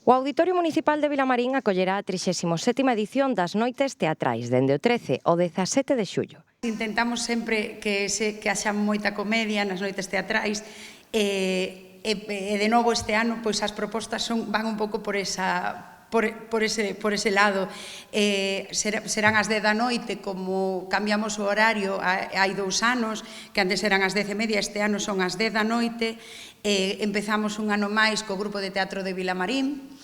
O Auditorio Municipal de Vilamarín acollerá a 37ª edición das Noites Teatrais, dende o 13 ao 17 de xullo. Intentamos sempre que haxa moita comedia nas noites teatrais e de novo este ano pois as propostas van un pouco por ese lado. Serán as 10 da noite, como cambiamos o horario hai 2 anos, que antes eran as 10:30, este ano son as 10 da noite. Empezamos un ano máis co Grupo de Teatro de Vilamarín.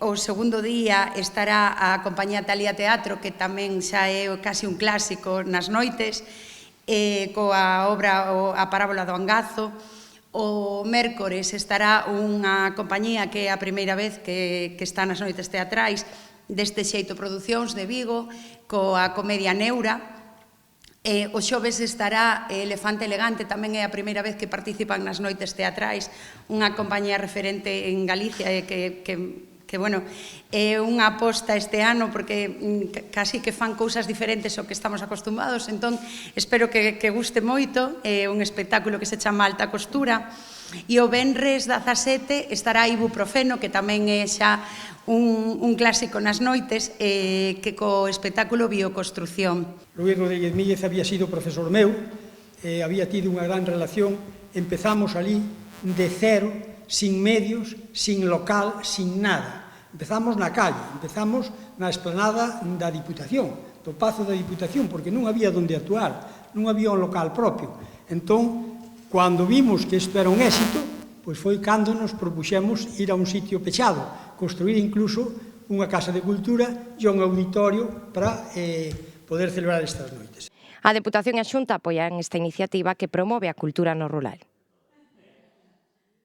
O segundo día estará a compañía Talía Teatro, que tamén xa é casi un clásico nas noites, coa obra A Parábola do Angazo. O mércores estará unha compañía que é a primeira vez que está nas noites teatrais, Deste Xeito Producións de Vigo, coa comedia Neura. O xoves estará Elefante Elegante, tamén é a primeira vez que participan nas noites teatrais, unha compañía referente en Galicia que bueno, é unha aposta este ano porque casi que fan cousas diferentes ao que estamos acostumados, entón espero que guste moito. É un espectáculo que se chama Alta Costura. E o venres 17 estará Ibuprofeno, que tamén é xa un clásico nas noites, que co espectáculo Bioconstrucción. Luís Rodríguez Míllez había sido profesor meu, había tido unha gran relación. Empezamos ali de cero, sin medios, sin local, sin nada. Empezamos na calle, empezamos na esplanada da Diputación, do Pazo da Diputación, porque non había onde actuar, non había un local propio. Entón, cando vimos que isto era un éxito, pois foi cando nos propuxemos ir a un sitio pechado, construir incluso unha casa de cultura e un auditorio para poder celebrar estas noites. A Deputación e a Xunta apoian esta iniciativa que promove a cultura no rural.